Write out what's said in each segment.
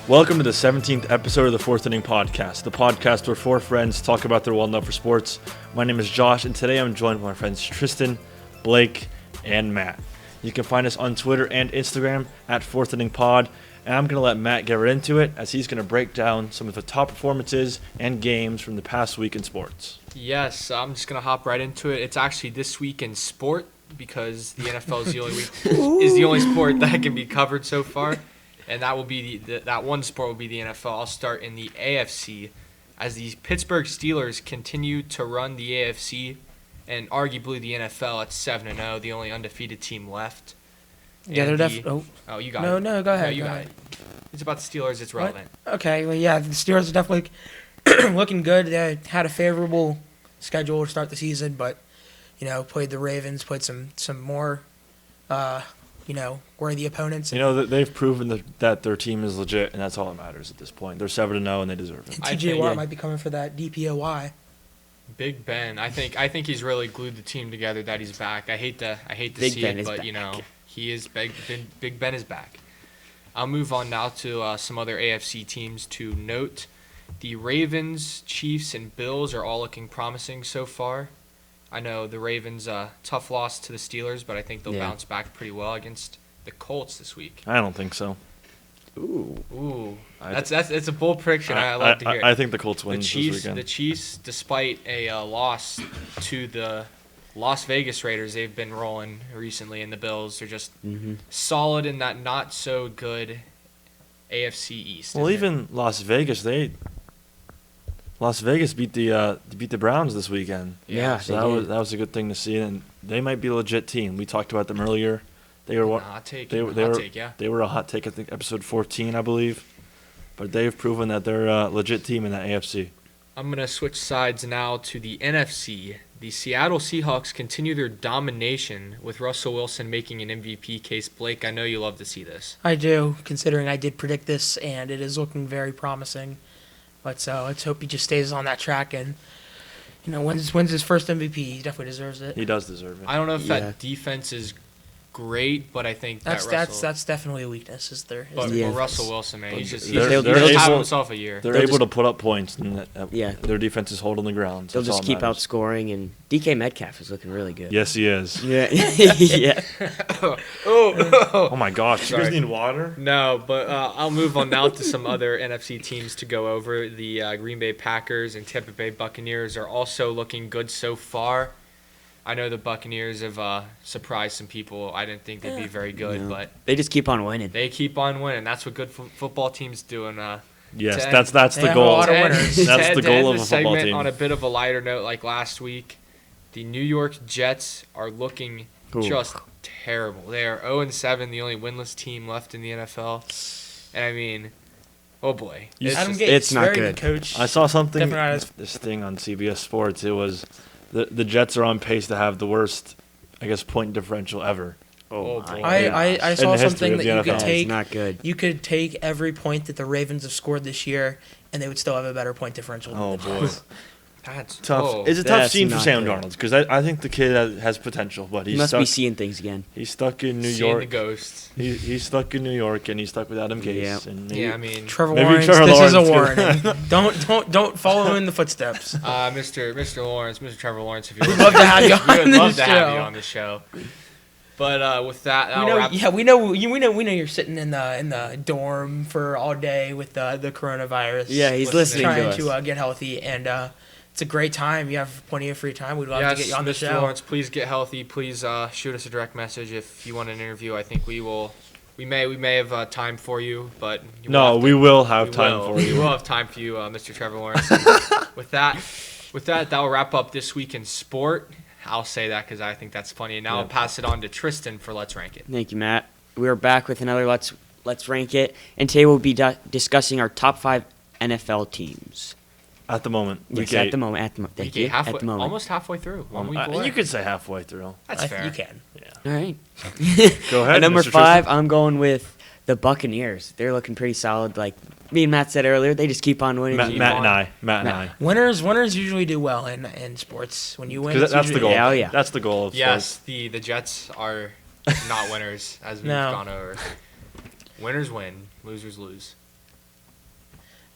Welcome to the 17th episode of the Fourth Inning Podcast, the podcast where four friends talk about their well-love for sports. My name is Josh, and today I'm joined by my friends Tristan, Blake, and Matt. You can find us on Twitter and Instagram at Fourth Inning Pod, and I'm going to let Matt get right into it as he's going to break down some of the top performances and games from the past week in sports. Yes, I'm just going to hop right into it. It's actually this week in sport because the NFL is the only sport that can be covered so far. And that will be that one sport will be the NFL. I'll start in the AFC as the Pittsburgh Steelers continue to run the AFC and arguably the NFL at 7-0, the only undefeated team left. Yeah, And they're definitely. Oh, you got No, it. no, go ahead. No, you go got ahead. it. It's about the Steelers. It's relevant. Okay, well, yeah, the Steelers are definitely looking good. They had a favorable schedule to start the season, but played the Ravens, played some more, worthy opponents. They've proven that their team is legit, and that's all that matters at this point. They're 7-0, and they deserve it. And TJ Watt might be coming for that DPOY. Big Ben, I think he's really glued the team together. That he's back. I hate to Big see Ben it, is but back. he is Big Ben is back. I'll move on now to some other AFC teams to note. The Ravens, Chiefs, and Bills are all looking promising so far. I know the Ravens tough loss to the Steelers, but I think they'll bounce back pretty well against the Colts this week. I don't think so. Ooh, that's a bold prediction. I love to hear it. I think the Colts win this weekend. The Chiefs, despite a loss to the Las Vegas Raiders, they've been rolling recently, and the Bills are just solid in that not so good AFC East. Well, even Las Vegas beat the Browns this weekend. Yeah, so that was a good thing to see, and they might be a legit team. We talked about them earlier. They were hot take. They were a hot take. I think episode 14, I believe. But they've proven that they're a legit team in that AFC. I'm gonna switch sides now to the NFC. The Seattle Seahawks continue their domination with Russell Wilson making an MVP case. Blake, I know you love to see this. I do, considering I did predict this, and it is looking very promising. But let's hope he just stays on that track and wins his first MVP. He definitely deserves it. He does deserve it. I don't know if that defense is great, but I think that's Russell, definitely a weakness. But Russell Wilson, man, he's they're having himself a year. They're able to put up points, and their defense is holding the ground. They'll just keep outscoring, and DK Metcalf is looking really good. Yes, he is. Yeah. Yeah. Oh my gosh, you guys need water? No, but I'll move on now to some other NFC teams to go over. The Green Bay Packers and Tampa Bay Buccaneers are also looking good so far. I know the Buccaneers have surprised some people. I didn't think they'd be very good, but they just keep on winning. They keep on winning. That's what good football teams do. And yes, that's the goal. That's the goal of a football segment team. On a bit of a lighter note, like last week, the New York Jets are looking just terrible. They are 0-7, the only winless team left in the NFL. And I mean, oh boy, it's not very good. Coach. I saw something. This thing on CBS Sports. It was the Jets are on pace to have the worst, point differential ever. Oh boy. I saw something that you could take. It's not good. You could take every point that the Ravens have scored this year, and they would still have a better point differential. Oh boy, that's tough. Oh, It's a tough scene for not Sam good. Darnold because I think the kid has potential, but He must be seeing things again. He's stuck in New seeing York. the ghosts. He's stuck in New York, and he's stuck with Adam Gase. Yeah. And I mean, Trevor maybe Lawrence, Trevor this is a Lawrence warning. Don't follow in the footsteps. Mr. Lawrence, Mr. Trevor Lawrence, if you We'd love to have you on would love the to have you show. on the show. But with that, we know you're sitting in the dorm for all day with the coronavirus. Yeah, he's listening trying to us. to get healthy, and it's a great time. You have plenty of free time. We'd love to get you on the Mr. show. Lawrence, please get healthy. Please shoot us a direct message if you want an interview. I think we will. We may have time for you, but we will have time for you. We will have time for you, Mr. Trevor Lawrence. With that will wrap up this week in sport. I'll say that because I think that's funny. And now I'll pass it on to Tristan for Let's Rank It. Thank you, Matt. We are back with another Let's Rank It, and today we'll be discussing our top 5 NFL teams. At the moment. Yes, at the moment. Thank you. Halfway, at the moment. almost halfway through. 1 week away. You could say halfway through. That's fair. You can. All right. Go ahead. At number Mr. 5, Tristan. I'm going with the Buccaneers. They're looking pretty solid. Like me and Matt said earlier, they just keep on winning. Matt and I. Winners usually do well in sports. When you win, Because that's the goal. Yeah, oh, yeah. That's the goal of Yes, sports. the Jets are not winners, as we've No. gone over. Winners win, losers lose.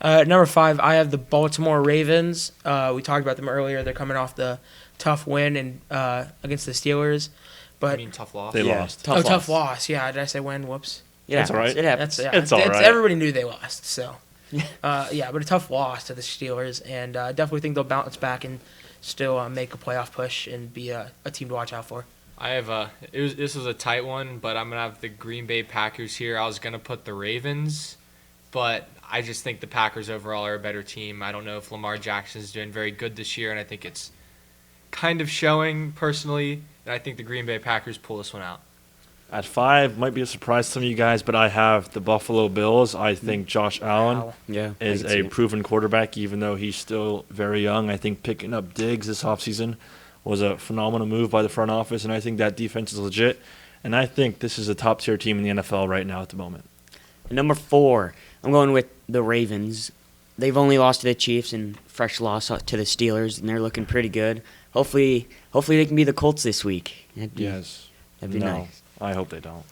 Number 5, I have the Baltimore Ravens. We talked about them earlier. They're coming off the tough win against the Steelers. I But mean, tough loss. They lost. tough loss. Yeah, did I say win? Whoops. Yeah, That's all right. It happens. It's all right. Everybody knew they lost. So, but a tough loss to the Steelers, and definitely think they'll bounce back and still make a playoff push and be a team to watch out for. I have this was a tight one, but I'm gonna have the Green Bay Packers here. I was gonna put the Ravens, but I just think the Packers overall are a better team. I don't know if Lamar Jackson's doing very good this year, and I think it's kind of showing personally. And I think the Green Bay Packers pull this one out. At 5, might be a surprise to some of you guys, but I have the Buffalo Bills. I think Josh Allen Wow. Yeah. I is can see a it. proven quarterback, even though he's still very young. I think picking up Diggs this offseason was a phenomenal move by the front office, and I think that defense is legit. And I think this is a top-tier team in the NFL right now at the moment. Number 4, I'm going with the Ravens. They've only lost to the Chiefs and fresh loss to the Steelers, and they're looking pretty good. Hopefully they can be the Colts this week. That'd be nice. I hope they don't.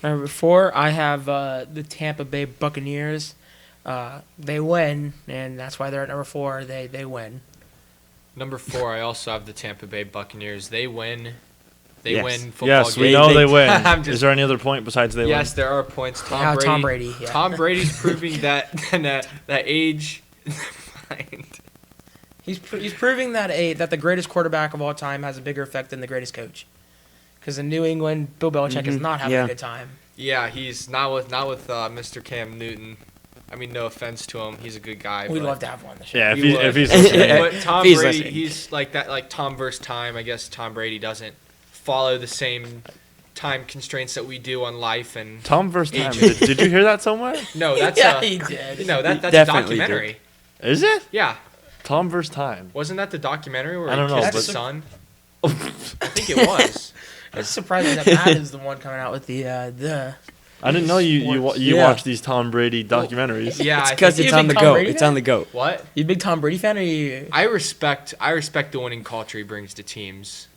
Number 4, I have the Tampa Bay Buccaneers. They win, and that's why they're at number 4. They win. Number 4, I also have the Tampa Bay Buccaneers. They win. They Yes. win football Yes, games. we know they win. I'm just- Is there any other point besides they win? Yes, there are points. Tom Brady. Yeah. Tom Brady's proving that age. He's proving that the greatest quarterback of all time has a bigger effect than the greatest coach. Because in New England, Bill Belichick is not having a good time. Yeah, he's not with Mr. Cam Newton. I mean, no offense to him, he's a good guy. We'd but love to have one this year. Yeah, He if would. he's listening. But Tom He's Brady, listening. he's like that, like Tom versus time. I guess Tom Brady doesn't follow the same time constraints that we do on life. And Tom versus time. Agent. Did you hear that somewhere? no, that's Yeah, he did. that's a definitely documentary. Is it? Yeah, Tom versus time. wasn't that the documentary where I don't he know, kissed but- his son? I think it was. It's surprising that Matt is the one coming out with the I didn't know you Sports. watch these Tom Brady documentaries. Yeah, It's I because think- it's You a on the big Tom goat. Brady It's fan? on the goat. What? You a big Tom Brady fan, or you? I respect the winning culture he brings to teams.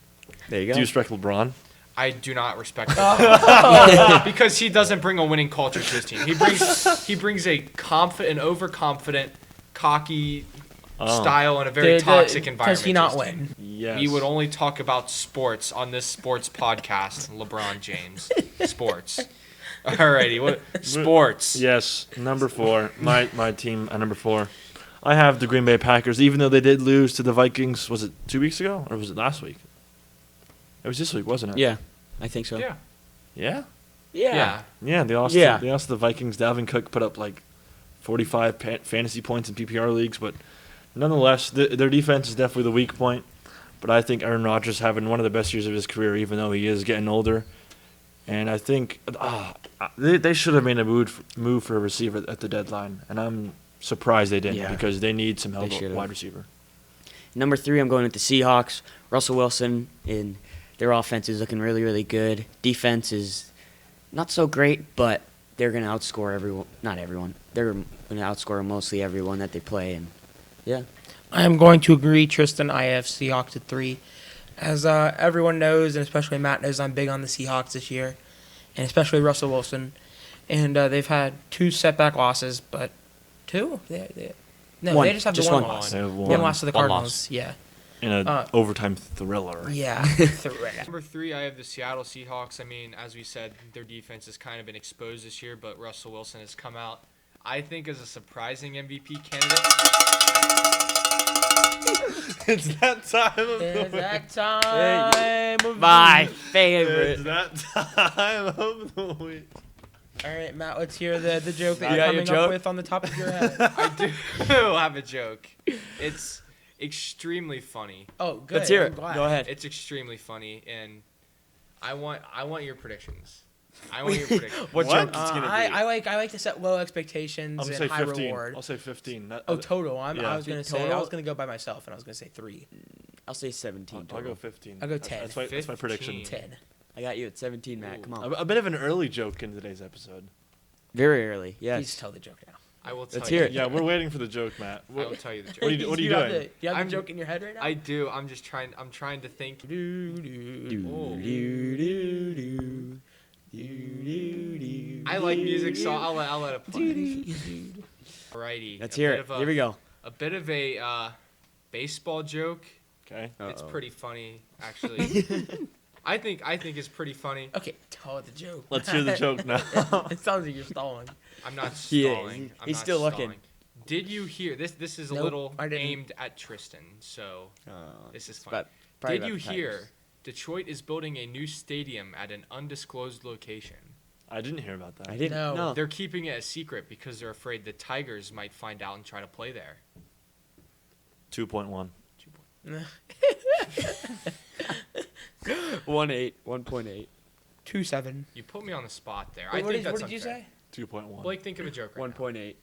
There you Do go. you respect LeBron? I do not respect him because he doesn't bring a winning culture to his team. He brings an overconfident, cocky style and a very toxic environment. Does he not to his team. win? Yes. We would only talk about sports on this sports podcast. LeBron James, sports. Alrighty, what sports? Yes, number 4. My team at number 4. I have the Green Bay Packers, even though they did lose to the Vikings. Was it 2 weeks ago or was it last week? It was this week, wasn't it? Yeah, I think so. Yeah. Yeah. Yeah. Yeah. They lost. Yeah. They lost to the Vikings. Dalvin Cook put up like 45 fantasy points in PPR leagues, but nonetheless, their defense is definitely the weak point. But I think Aaron Rodgers is having one of the best years of his career, even though he is getting older. And I think they should have made a move for a receiver at the deadline, and I'm surprised they didn't Yeah. because they need some help They at should've. wide receiver. Number 3, I'm going with the Seahawks. Russell Wilson, in their offense is looking really, really good. Defense is not so great, but they're going to outscore everyone. Not everyone. They're going to outscore mostly everyone that they play. And yeah, I am going to agree, Tristan. I have Seahawks at 3. As everyone knows, and especially Matt knows, I'm big on the Seahawks this year, and especially Russell Wilson. And they've had 2 setback losses, but 2? No, One. they just have Just the one one. loss. They have One loss to the One Cardinals. loss. Yeah. In an overtime thriller. Yeah. Number 3, I have the Seattle Seahawks. I mean, as we said, their defense has kind of been exposed this year, but Russell Wilson has come out, I think, as a surprising MVP candidate. It's that time of It's that time of my the week. favorite. It's that time of the week. All right, Matt, let's hear the joke that You you're got your coming joke? up with on the top of your head. I do have a joke. It's extremely funny. Oh, good. Let's hear I'm it. glad. Go ahead. It's extremely funny, and I want your predictions. I want your predictions. What What? joke is gonna be? I like to set low expectations I'm and gonna say high 15. reward. I'll say 15. Oh, total. Yeah. I was gonna say Total? I was gonna go by myself, and I was gonna say 3. I'll say 17 I'll total. go 15. I'll go 10. That's my prediction. 15. 10. I got you at 17, Matt. Come on. A bit of an early joke in today's episode. Very early. Please Yes. tell the joke now. I will tell Let's you. hear it. Yeah, we're waiting for the joke, Matt. I will tell you the joke. What are you Do doing? have the I'm- joke in your head right now? I do. I'm just trying. I'm trying to think. I like music, so I'll let it play. Alrighty. Let's hear it. Here we go. A bit of a baseball joke. Okay. It's pretty funny, actually. I think it's pretty funny. Okay, tell the joke. Let's hear the joke now. It sounds like you're stalling. I'm not He is. stalling. I'm He's not still stalling. looking. Did you hear this? This is a Nope, little I didn't. aimed at Tristan. So this is fun. But probably Did you about the hear Tigers. Detroit is building a new stadium at an undisclosed location? I didn't hear about that. I didn't No. know. They're keeping it a secret because they're afraid the Tigers might find out and try to play there. 2.1. 1.8. 2-7. You put me on the spot there. Wait, I what think did, that's what did you unfair. say? 2.1. Blake, think of a joke right now. 1.8.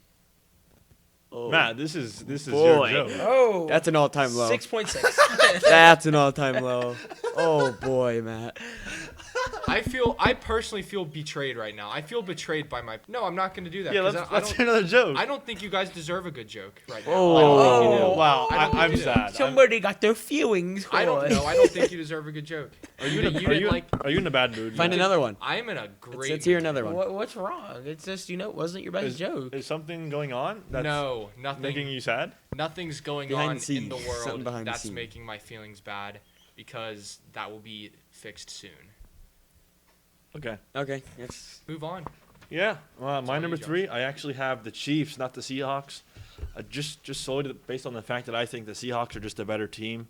Oh. Matt, this is Boy. your joke. Oh, That's an all-time low. 6.6. That's an all-time low. Oh boy, Matt. I personally feel betrayed right now. I feel betrayed by my. No, I'm not going to do that. Yeah, 'cause let's I don't. hear another joke. I don't think you guys deserve a good joke right now. Oh. I don't think you do. Wow, I don't think I'm you do. sad. Somebody got their feelings. I don't hurt. know. I don't think you deserve a good joke. Are you in You a, are didn't you, like- are you in a bad mood? Find Matt? another one. I am in a great. Let's hear mood another one. What's wrong? It's just, it wasn't your best Is, joke. is something going on that's No, nothing. making you sad? Nothing's going Behind on the scenes. in the Something world behind the that's scenes. making my feelings bad because that will be fixed soon. Okay. Okay, let's. Move on. Yeah. My all number you, Josh. 3, I actually have the Chiefs, not the Seahawks. Just solely based on the fact that I think the Seahawks are just a better team,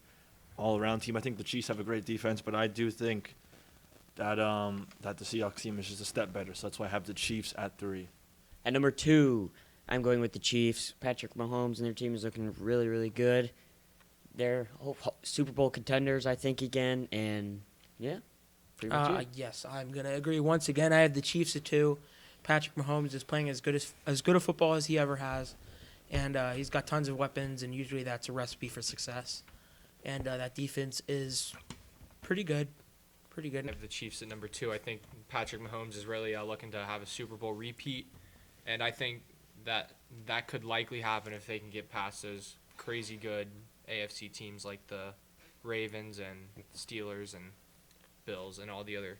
all-around team. I think the Chiefs have a great defense, but I do think that that the Seahawks team is just a step better. So that's why I have the Chiefs at 3. At number 2, I'm going with the Chiefs. Patrick Mahomes and their team is looking really, really good. They're Super Bowl contenders, I think, again. And, yeah, pretty much it. Yes, I'm gonna agree. Once again, I have the Chiefs at 2. Patrick Mahomes is playing as good a football as he ever has, and he's got tons of weapons, and usually that's a recipe for success. And that defense is pretty good, pretty I good. have the Chiefs at number 2. I think Patrick Mahomes is really looking to have a Super Bowl repeat, and I think that could likely happen if they can get past those crazy good AFC teams like the Ravens and Steelers and Bills and all the other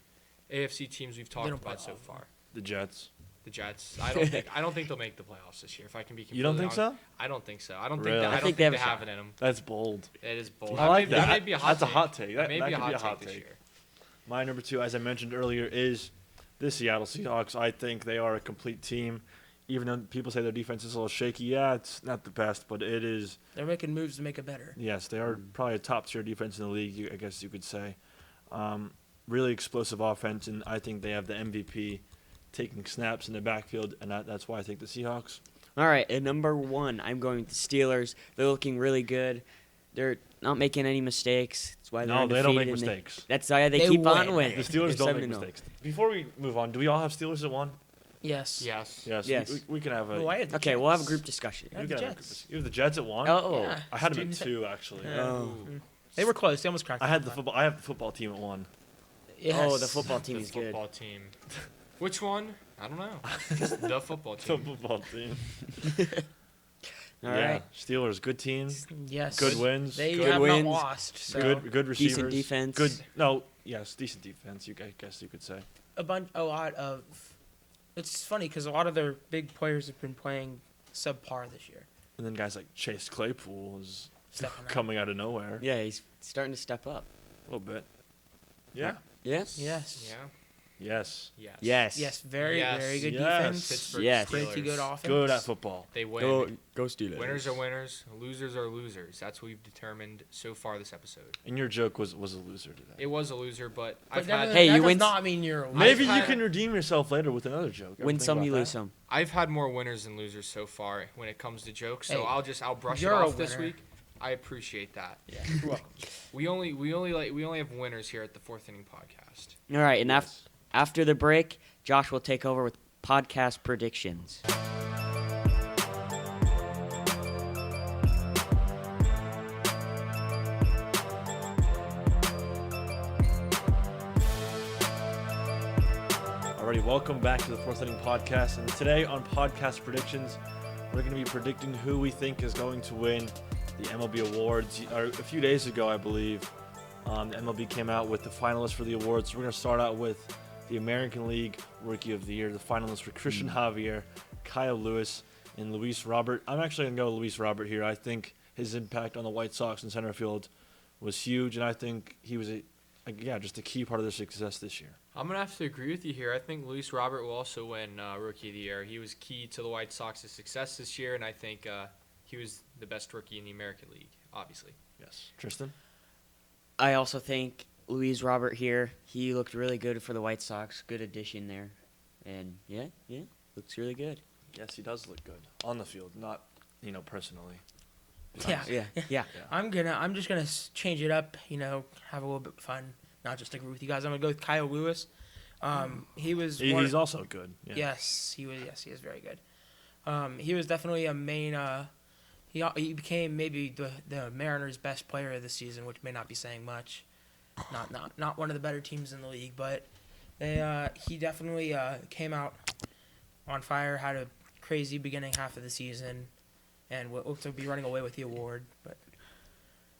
AFC teams we've talked don't play about so all of them. far. The Jets. The Jets. I don't think they'll make the playoffs this year. If I can be completely You don't think honest. so? I don't think so. I don't Really? think I I don't think think they they have have a it in them. That's bold. It is bold. I like That that. may be a hot That's a take. hot take. That may could be be a hot a hot take this take. year. My number 2, as I mentioned earlier, is the Seattle Seahawks. I think they are a complete team. Even though people say their defense is a little shaky, yeah, it's not the best, but it is. They're making moves to make it better. Yes, they are probably a top-tier defense in the league, I guess you could say. Really explosive offense, and I think they have the MVP taking snaps in the backfield, and that's why I think the Seahawks. All right, at number 1, I'm going with the Steelers. They're looking really good. They're not making any mistakes. That's why they're No, they don't make undefeated, and mistakes. That's why they They keep on win. winning. The Steelers They're don't make 7-0. mistakes. Before we move on, do we all have Steelers at 1? Yes. Yes. Yes. Yes. We can have a. Oh, I had the Okay, we'll have a Jets. group discussion. I you have the can have a Jets. you have the Jets at 1. Oh, Yeah. I had them at Students- 2 actually. Yeah. Oh. They were close. They almost cracked. I had it. the football. I have the football team at 1. Yes. Oh, the football team The is good. football team. Which one? I don't know. Just the football The team. football team. All yeah. right. Steelers, good team. Yes. Good wins. They Good have wins. not lost. So Good receivers. Decent defense. Good. No. Yes. Decent defense. I guess you could say. a lot of. It's funny because a lot of their big players have been playing subpar this year. And then guys like Chase Claypool is Stepping up. coming out of nowhere. Yeah, he's starting to step up. A little bit. Yeah. Yes? Yes. Yeah. Yes. Yes. Yes. Yes. Very Yes. very good Yes. defense. Pittsburgh Yes. Steelers. Pretty good offense. Good at football. They win. Go Steelers. Winners are winners. Losers are losers. That's what we've determined so far this episode. And your joke was a loser today. It was a loser, but But I've that had does- Hey, that you does win- not mean you're a loser. Maybe you had- can redeem yourself later with another joke. Ever Win think some, about you that? lose some. I've had more winners than losers so far when it comes to jokes. So Hey, I'll brush it you're a off this winner. week. I appreciate that. Yeah. You're welcome. We only have winners here at the Fourth Inning Podcast. All right, and Yes. after the break, Josh will take over with podcast predictions. Alrighty, welcome back to the Fourth Inning Podcast. And today on Podcast Predictions, we're going to be predicting who we think is going to win the MLB awards. A few days ago, I believe, the MLB came out with the finalists for the awards. So we're going to start out with the American League Rookie of the Year. The finalists were Christian Javier, Kyle Lewis, and Luis Robert. I'm actually going to go Luis Robert here. I think his impact on the White Sox in center field was huge, and I think he was just a key part of their success this year. I'm gonna have to agree with you here. I think Luis Robert will also win Rookie of the Year. He was key to the White Sox's success this year, and I think he was the best rookie in the American League, obviously. Yes. Tristan? I also think Luis Robert here. He looked really good for the White Sox. Good addition there, and yeah, looks really good. Yes, he does look good on the field, not personally. Yeah. I'm just gonna change it up. Have a little bit of fun. Not just agree with you guys. I'm gonna go with Kyle Lewis. He was. He's also good. Yeah. Yes, he was. Yes, he is very good. He was definitely a main. He became maybe the Mariners' best player of the season, which may not be saying much. Not one of the better teams in the league, but he definitely came out on fire. Had a crazy beginning half of the season, and will also be running away with the award. But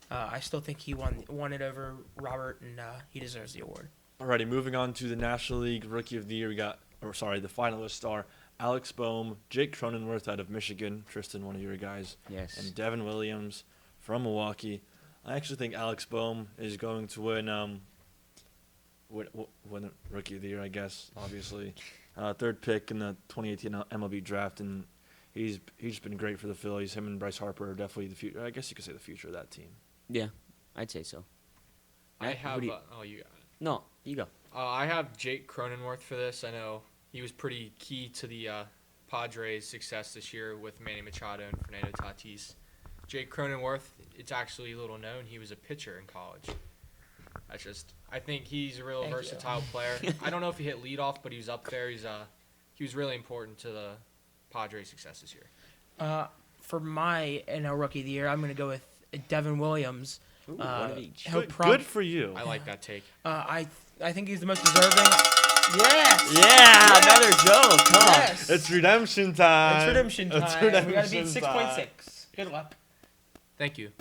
I still think he won it over Robert, and he deserves the award. Alrighty, moving on to the National League Rookie of the Year. The finalists are Alex Bohm, Jake Cronenworth out of Michigan, Tristan, one of your guys, Yes. and Devin Williams from Milwaukee. I actually think Alex Bohm is going to win Rookie of the Year, I guess, obviously. Third pick in the 2018 MLB draft, and he's been great for the Phillies. Him and Bryce Harper are definitely the future. I guess you could say the future of that team. Yeah, I'd say so. I Matt, have. who do you- Oh, you got it. No, you go. I have Jake Cronenworth for this. I know he was pretty key to the Padres' success this year with Manny Machado and Fernando Tatis. Jake Cronenworth, it's actually little known. He was a pitcher in college. I think he's a real Thank you. versatile player. I don't know if he hit leadoff, but he was up there. He was really important to the Padres' success this year. For my Rookie of the Year, I'm going to go with Devin Williams. Ooh, one of each. Good for you. I like that take. I think he's the most deserving. Yes. Yeah, another joke. Come on. Yes. It's redemption time. It's redemption time. It's We got to redemption beat 6.6. Good luck. Thank you.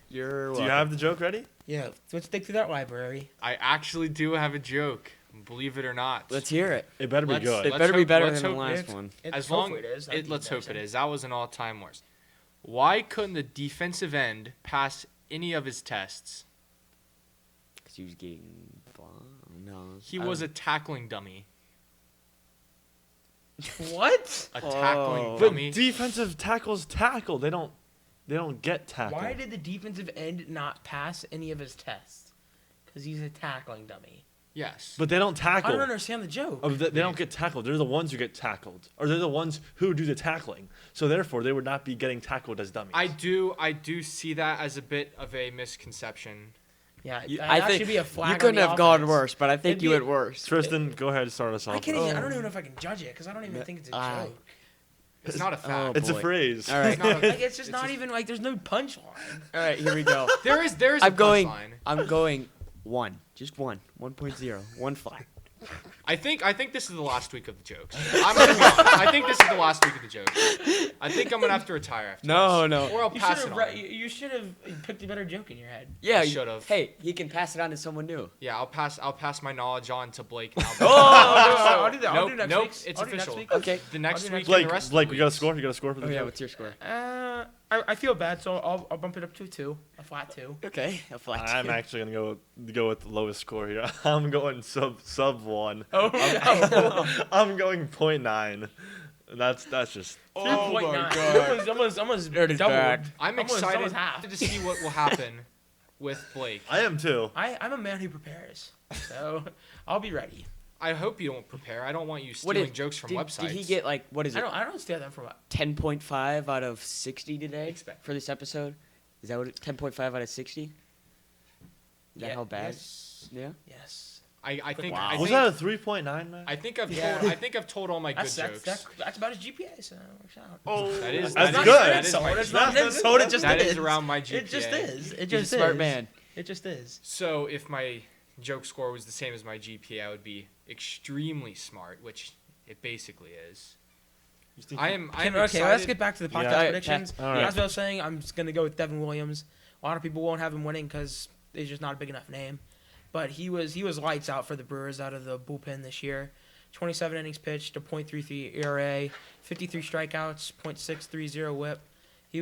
You're Do welcome. you have the joke ready? Yeah, let's dig through that library. I actually do have a joke, believe it or not. Let's hear it. It better be Let's- good. It let's better be hope- better let's than the hope last it's- one. As long hopefully it is. That'd be let's hope it embarrassing. is. That was an all-time worst. Why couldn't the defensive end pass any of his tests? Because he was getting bombed. No. He was a tackling dummy. What? A tackling Oh. But dummy. defensive tackles tackle. They don't get tackled. Why did the defensive end not pass any of his tests? Because he's a tackling dummy. Yes. But they don't tackle. I don't understand the joke. They don't get tackled. They're the ones who get tackled, or they're the ones who do the tackling. So therefore, they would not be getting tackled as dummies. I do see that as a bit of a misconception. Yeah, I that think should be a flag you on couldn't the have gone offense. worse, but I think It'd you be- went worse. Tristan, go ahead and start us off. I can't even. I don't even know if I can judge it because I don't even think it's a I- joke. It's not a fact. It's a boy. phrase. All right. It's not a- Like, it's just not even like there's no punchline. All right, here we go. There is a I'm going. punchline. I'm going 1. Just 1. 1.0. 1 flag. I think this is the last week of the jokes. I'm gonna be honest. I think this is the last week of the jokes. I think I'm gonna have to retire after No, this. no. Or I'll You pass should it have. on. You should have picked a better joke in your head. Yeah, I you- should've. Hey, he can pass it on to someone new. Yeah, I'll pass my knowledge on to Blake now. I'll do that. I'll Nope, do next nope, week's. it's I'll do next official. week. Okay. The next I'll do week next and the rest Blake, of we the got a weeks. score. You got a score for the Oh yeah, joke? what's your score? I feel bad, so I'll bump it up to a 2, a flat 2. Okay, a flat. I'm actually gonna go with the lowest score here. I'm going sub 1. Oh, I'm going 0.9. That's just. Oh my 3.9. Almost Nerd is doubled. back. I'm Almost excited half. to see what will happen with Blake. I am too. I'm a man who prepares, so I'll be ready. I hope you don't prepare. I don't want you What stealing did- jokes from did, websites. Did he get like what is I it? don't stay them for what? 10.5 out of 60 today Expect. for this episode? Is that what 10.5 out of 60? Is that Yeah, how bad? Yes. Yeah. Yes. I think Wow. I Was think, that a 3.9, man? I think I've Yeah. told all my good That's jokes. that's about his GPA, so it works out. Oh, That is- that's that good. is- that is my It's not GPA. insult. It just That is. is around my GPA. It just is. It He's just a smart is. man. It just is. So if my joke score was the same as my GPA, I would be extremely smart, which it basically is. You think- I am Okay, excited. let's get back to the podcast Yeah. predictions. All right. As I was saying, I'm just gonna go with Devin Williams. A lot of people won't have him winning because he's just not a big enough name, but he was lights out for the Brewers out of the bullpen this year. 27 innings pitched, a .33 ERA, 53 strikeouts, .630 WHIP. He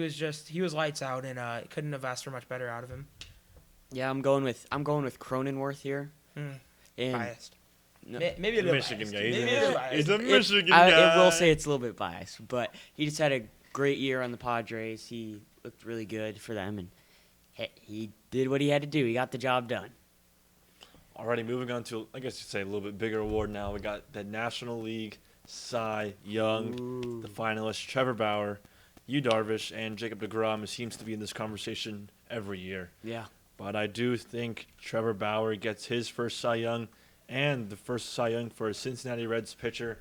was lights out, and couldn't have asked for much better out of him. Yeah, I'm going with Cronenworth here. And Biased. No, Maybe a little Michigan biased. guy. Maybe a little biased. He's a Michigan guy. I will say it's a little bit biased, but he just had a great year on the Padres. He looked really good for them, and he did what he had to do. He got the job done. Alrighty, moving on to, I guess you'd say, a little bit bigger award now. We got the National League Cy Young, the finalists, Trevor Bauer, Yu Darvish, and Jacob deGrom seems to be in this conversation every year. Yeah. But I do think Trevor Bauer gets his first Cy Young and the first Cy Young for a Cincinnati Reds pitcher.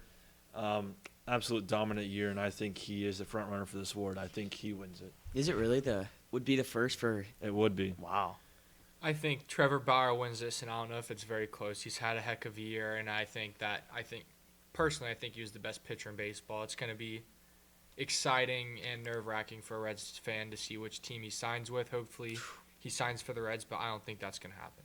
Absolute dominant year, and I think he is the front runner for this award. I think he wins it. Is it really would be the first for? It would be. Wow. I think Trevor Bauer wins this, and I don't know if it's very close. He's had a heck of a year, and personally, I think he was the best pitcher in baseball. It's going to be exciting and nerve-wracking for a Reds fan to see which team he signs with. Hopefully, he signs for the Reds, but I don't think that's going to happen.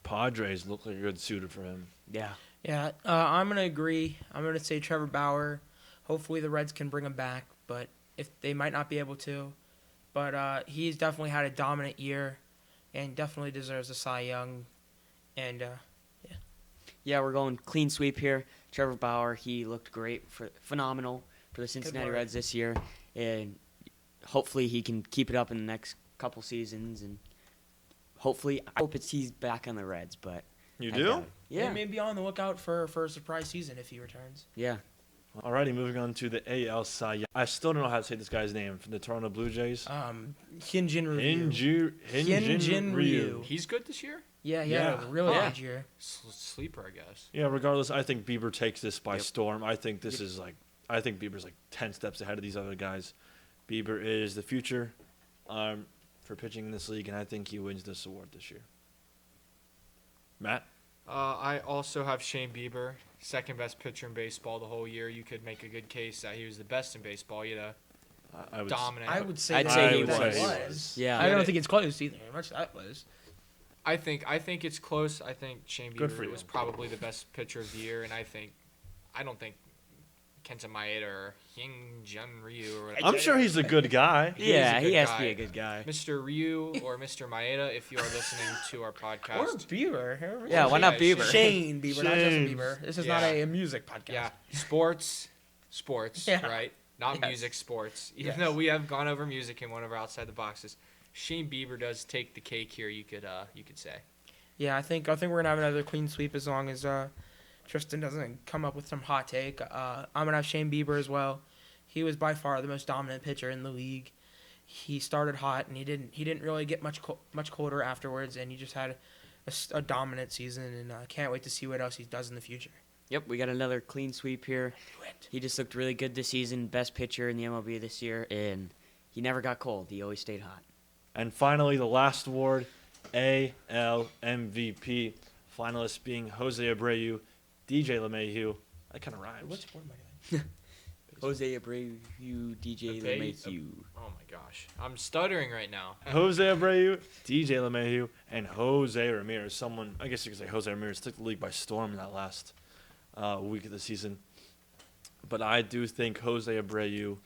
Padres look like a good suitor for him. Yeah. Yeah, I'm going to agree. I'm going to say Trevor Bauer. Hopefully the Reds can bring him back, but if they might not be able to. But he's definitely had a dominant year and definitely deserves a Cy Young. And, Yeah, we're going clean sweep here. Trevor Bauer, he looked phenomenal for the Cincinnati word. Reds this year, and hopefully he can keep it up in the next couple seasons. And hopefully, I hope he's back on the Reds. But You I do? doubt it. yeah, Yeah. maybe on the lookout for a surprise season if he returns. Yeah. Alrighty, moving on to the AL Cy Young. I still don't know how to say this guy's name from the Toronto Blue Jays. Hyunjin Ryu. Hyunjin Ryu. He's good this year? Yeah, Yeah. really Yeah. good year. Sleeper, I guess. Yeah, regardless, I think Bieber takes this by Yep. storm. I think I think Bieber's like 10 steps ahead of these other guys. Bieber is the future for pitching in this league, and I think he wins this award this year. Matt? I also have Shane Bieber, second best pitcher in baseball the whole year. You could make a good case that he was the best in baseball. He had I a would dominant. I would say I'd that say he that was. Yeah. I don't think it's close either. Much that was. I think it's close. I think Shane Good for Bieber you. was probably the best pitcher of the year, and I don't think Kenta Maeda or Hyunjin Ryu or whatever. I'm sure he's a good guy. He is a Yeah, good he has to guy. be a good guy. Mr. Ryu or Mr. Maeda, if you are listening to our Or podcast. Bieber. Yeah, why not Yeah, Bieber? Shane Bieber, not Justin Shane. Bieber. This is Yeah. not a music podcast. Yeah, sports, Yeah. right? Not Yes. music, sports. Even Yes. though we have gone over music in one of our outside the boxes, Shane Bieber does take the cake here. You could say. Yeah, I think we're gonna have another clean sweep as long as Tristan doesn't come up with some hot take. I'm gonna have Shane Bieber as well. He was by far the most dominant pitcher in the league. He started hot and he didn't really get much colder afterwards, and he just had a dominant season. And can't wait to see what else he does in the future. Yep, we got another clean sweep here. He just looked really good this season. Best pitcher in the MLB this year, and he never got cold. He always stayed hot. And finally, the last award, AL MVP. Finalists being Jose Abreu, DJ LeMahieu. That kind of rhymes. What sport am I doing? Jose Abreu, DJ LeMahieu. Oh my gosh, I'm stuttering right now. Jose Abreu, DJ LeMahieu, and Jose Ramirez. Someone, I guess you could say Jose Ramirez took the league by storm in that last week of the season. But I do think Jose Abreu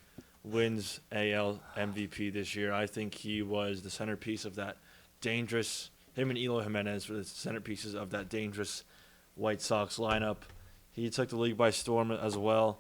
wins AL MVP this year. I think he was the centerpiece of that dangerous, him and Eloy Jimenez were the centerpieces of that dangerous White Sox lineup. He took the league by storm as well.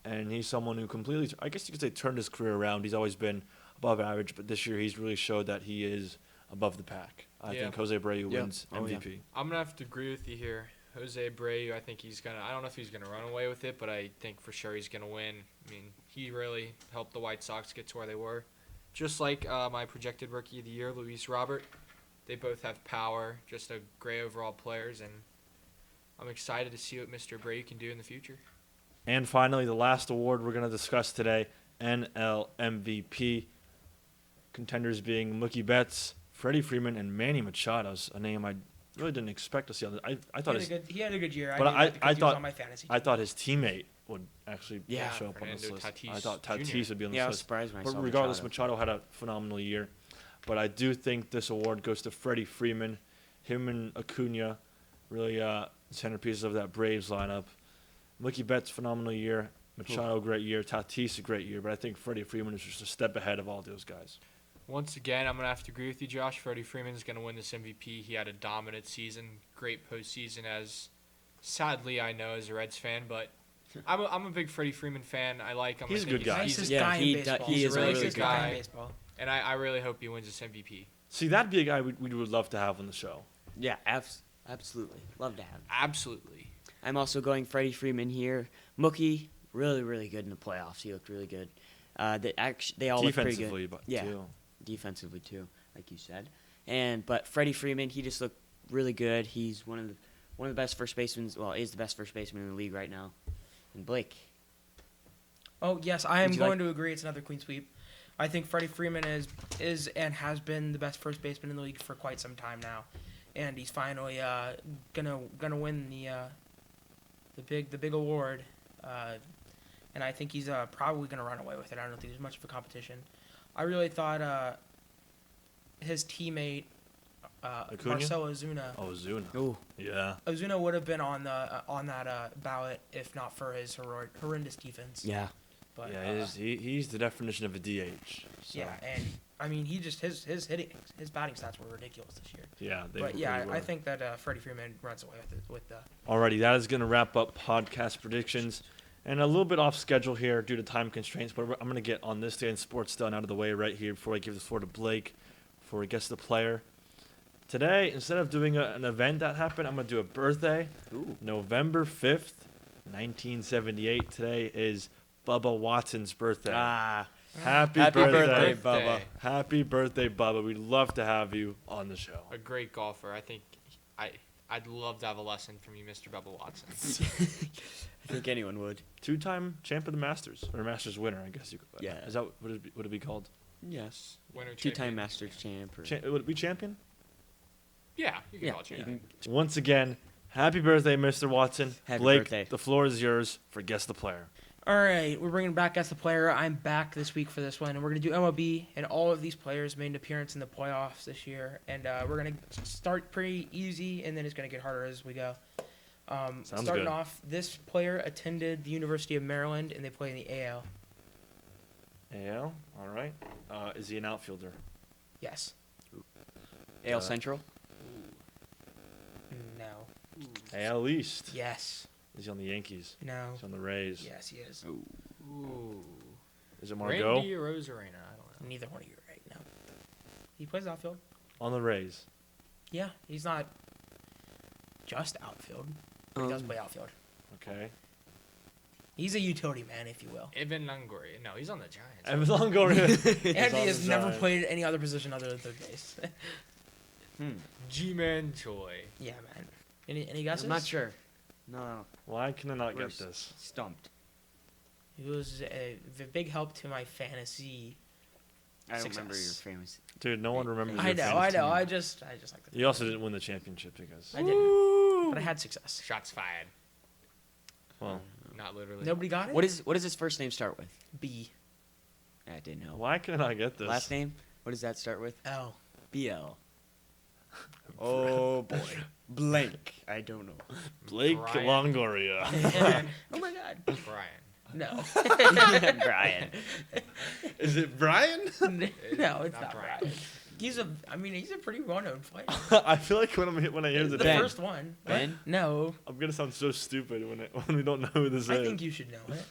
And he's someone who completely, I guess you could say, turned his career around. He's always been above average, but this year he's really showed that he is above the pack. I think Jose Abreu wins MVP. I'm gonna have to agree with you here. Jose Abreu, I think I don't know if he's gonna run away with it, but I think for sure he's gonna win. I mean, he really helped the White Sox get to where they were. Just like my projected Rookie of the Year, Luis Robert. They both have power, just a great overall players, and I'm excited to see what Mr. Abreu can do in the future. And finally, the last award we're going to discuss today, NL MVP. Contenders being Mookie Betts, Freddie Freeman, and Manny Machado. A name I really didn't expect to see on the, I thought He had a good year. But I knew that because he was thought- on my fantasy I team. thought his teammate would actually Yeah, show up on this Fernando list. Tatis I thought Jr. Tatis would be on this Yeah, I was list. surprised when I But saw regardless, Machado. Machado had a phenomenal year. But I do think this award goes to Freddie Freeman. Him and Acuna, really centerpieces of that Braves lineup. Mookie Betts, phenomenal year. Machado, great year. Tatis, a great year. But I think Freddie Freeman is just a step ahead of all those guys. Once again, I'm going to have to agree with you, Josh. Freddie Freeman's going to win this MVP. He had a dominant season, great postseason, as sadly I know as a Reds fan, but I'm a big Freddie Freeman fan. I like him. He's I a think good guy. Nicest Yeah, guy in he baseball. he is a really Nicest good guy guy. in baseball. And I really hope he wins this MVP. See, that'd be a guy we would love to have on the show. Yeah, absolutely. Love to have him. Absolutely. I'm also going Freddie Freeman here. Mookie, really, really good in the playoffs. He looked really good. They all look pretty Defensively, good. but Yeah, too. defensively too, like you said. But Freddie Freeman, he just looked really good. He's one of the best first basemen. Well, is the best first baseman in the league right now. And Blake. Oh yes, I am Would you going like- to agree. It's another clean sweep. I think Freddie Freeman is and has been the best first baseman in the league for quite some time now, and he's finally gonna win the big award, and I think he's probably gonna run away with it. I don't think there's much of a competition. I really thought his teammate Acuna? Marcell Ozuna. Oh, Zuna. Oh, Yeah. Ozuna would have been on that ballot if not for his horrendous defense. yeah. But, Yeah, he's the definition of a DH. So. yeah, and I mean he just his batting stats were ridiculous this year. Yeah, they But really yeah, were. I think that Freddie Freeman runs away with it with the. Alrighty, that is going to wrap up podcast predictions. And a little bit off schedule here due to time constraints, but I'm going to get on this day in sports done out of the way right here before I give the floor to Blake, before he gets the player. Today, instead of doing an event that happened, I'm going to do a birthday. Ooh. November 5th, 1978. Today is Bubba Watson's birthday. Ah, Happy happy birthday, Birthday. Bubba. Happy birthday, Bubba. We'd love to have you on the show. A great golfer. I think I'd love to have a lesson from you, Mr. Bubba Watson. I think anyone would. Two-time champ of the Masters, or Masters winner, I guess you could. Yeah. Is that would it be called? Yes. Winner, Two-time champion. Masters champ. Or, Would it be champion? Yeah, you can yeah. call it you champion. can- Once again, happy birthday, Mr. Watson. Happy Blake, birthday. the floor is yours for Guess the Player. All right, we're bringing back as the player. I'm back this week for this one, and we're gonna do MLB. And all of these players made an appearance in the playoffs this year, and we're gonna start pretty easy, and then it's gonna get harder as we go. Sounds Starting good. off, this player attended the University of Maryland, and they play in the AL. AL, all right. Is he an outfielder? Yes. AL Central. No. AL East. Yes. Is he on the Yankees? No. Is he on the Rays? Yes, he is. Ooh. Is it Margot? Randy or Rosarena? I don't know. Neither one of you are right now. He plays outfield. On the Rays. Yeah, he's not just outfield, but he does play outfield. Okay. He's a utility man, if you will. Evan Longoria. No, he's on the Giants. Evan Longoria. And on he has the never Giants. played any other position other than third base. G-Man Choi. Yeah, man. Any guesses? I'm not sure. No. Why can I not We're get this? Stumped. He was a big help to my fantasy. I don't Success. remember your famous. Dude, no one remembers I your know. fantasy team. I just like the. You also didn't win the championship because, I didn't, but I had success. Shots fired. well, Not literally. Nobody got it. What does his first name start with? B I didn't know. why can I not get this? Last name? What does that start with? L? BL. Oh boy. Blank. I don't know. Blake Brian. Longoria. Oh my God. Brian. No. Brian. Is it Brian? No, it's Not not Brian. Brian. He's a pretty well-known player. I feel like when I hear the The name, first one. Ben? No. I'm gonna sound so stupid when we don't know who this I is. think you should know it.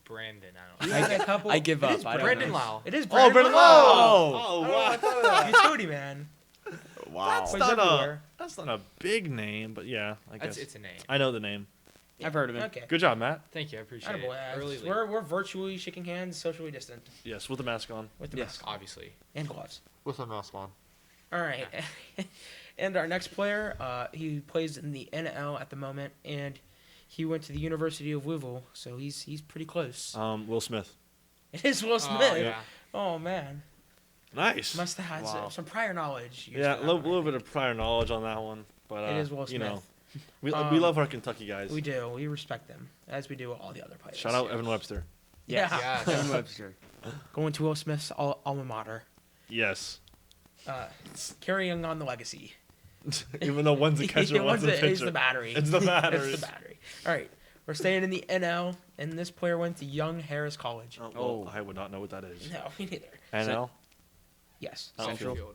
Brandon. I don't You know. had a couple. I give It up. is I don't Brandon know. Lau. It is Oh, Brandon Brandon Lau. Lau! Oh, wow. Utility man. Wow. That's Plays not everywhere. that's not a big name, but yeah, I guess. It's a name. I know the name. I've heard of him. Okay. Good job, Matt. Thank you. I appreciate Attaboy, it. Early lead. we're virtually shaking hands, socially distant, Yes, with the mask on. with the Yes. mask on Obviously. and gloves. With a mask on. All right. And our next player, he plays in the NL at the moment, and he went to the University of Louisville, so he's pretty close. Will Smith. It is Will Oh, Smith. yeah. Oh man, Nice. must have had Wow. some prior knowledge. used Yeah, for a that little one, I bit of prior knowledge on that one, but think. It is Will you know, Smith. we Um, love our Kentucky guys. We do. We respect them as we do all the other players. Shout out Evan Webster. Yeah. Yes. Evan Webster. Going to Will Smith's alma mater. Yes. Carrying on the legacy. Even though one's a catcher, one's a pitcher. It's the battery. It's the battery. It's the battery. All right. We're staying in the NL, and this player went to Young Harris College. Oh, I would not know what that is. No, me neither. NL? Yes. Outfield. Central.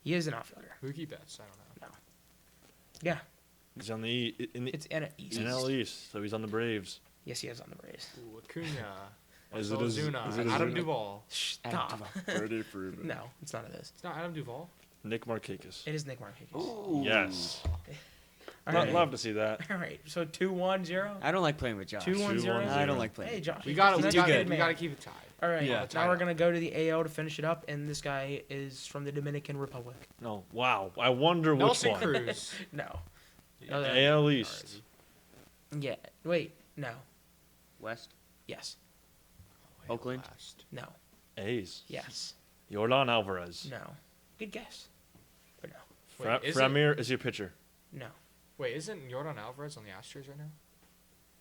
He is an outfielder. Mookie Betts. I don't know. Yeah. He's on in the It's NL East. NL East, so he's on the Braves. Yes, he is on the Braves. Ooh, Acuna. Is Marcell it a- Ozuna, is it a Adam Ozuna? Duvall. Stop. Ready for it. No, it's none of this. It's not Adam Duvall. Nick Markakis. It is Nick Markakis. Yes. All Lo- right. Love to see that. All right. So 2-1-0. I don't like playing with Josh. 2-1-0. 2-1-0. I don't like playing. Hey, Josh. We you got did to. good, We man. got to keep it tied. All right. Yeah. Now we're gonna go to the AL to finish it up, and this guy is from the Dominican Republic. No. Wow. I wonder which Nelson one. Cruz. No. AL East. Yeah. Wait. No. West, Yes. Oakland. Last. No. A's. Yes. Yordan Alvarez. No. Good guess. But no. Wait, is Framir is your pitcher. No. Wait, isn't Jordan Alvarez on the Astros right now?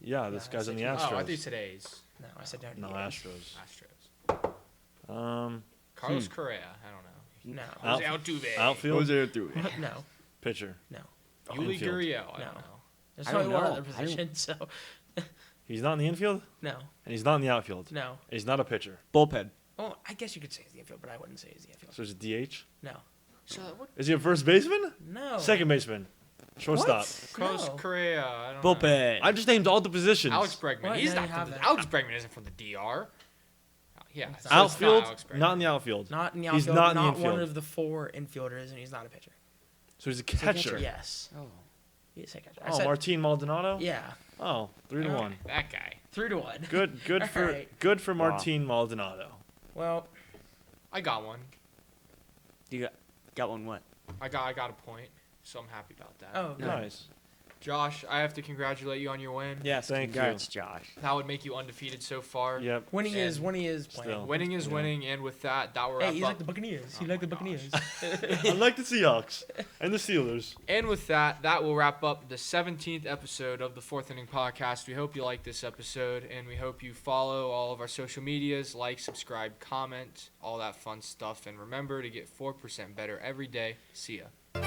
Yeah, this No, guy's on the it's- Astros. Oh, I think today's No. I said no. No, Astros. Astros. Carlos Correa. I don't know. No. Out- Jose Altuve. Outfield. Jose Altuve. No. Pitcher. No. Yuli Infield. Gurriel. I No. don't know. There's I don't only one know. other position, so He's not in the infield, no. and he's not in the outfield. No. And he's not a pitcher. Bullpen. Oh, I guess you could say it's the infield, but I wouldn't say it's the infield. So he's a DH. No. So what? Is he a first baseman? No. Second baseman. Shortstop. Carlos No. Correa. I don't know. Bullpen. I just named all the positions. Alex Bregman. What? He's Now not you have from the, that. Alex Bregman isn't from the DR. Yeah. It's so not. it's Outfield. Alex Bregman. Not in the outfield. Not in the He's outfield. not in the one infield. of the 4 infielders, and he's not a pitcher. So he's a He's a catcher. Yes. Oh, He's a catcher. I Oh, said, Martin Maldonado. Yeah. Oh, 3-1. That guy. 3-1. Good All for right. good for Martin Maldonado. Well, I got one. you got one. What? I got a point, so I'm happy about that. oh, good. Nice. Josh, I have to congratulate you on your win. Yes. Thank Congrats, Josh. That would make you undefeated so far. you. Yep. When he is playing. Still. Winning is winning, and with that, that will Hey, wrap he's up. like the Buccaneers. He Oh like the my Buccaneers. I like the Seahawks and the Steelers. And with that, that will wrap up the 17th episode of the Fourth Inning Podcast. We hope you like this episode, and we hope you follow all of our social medias, like, subscribe, comment, all that fun stuff. And remember to get 4% better every day. See ya.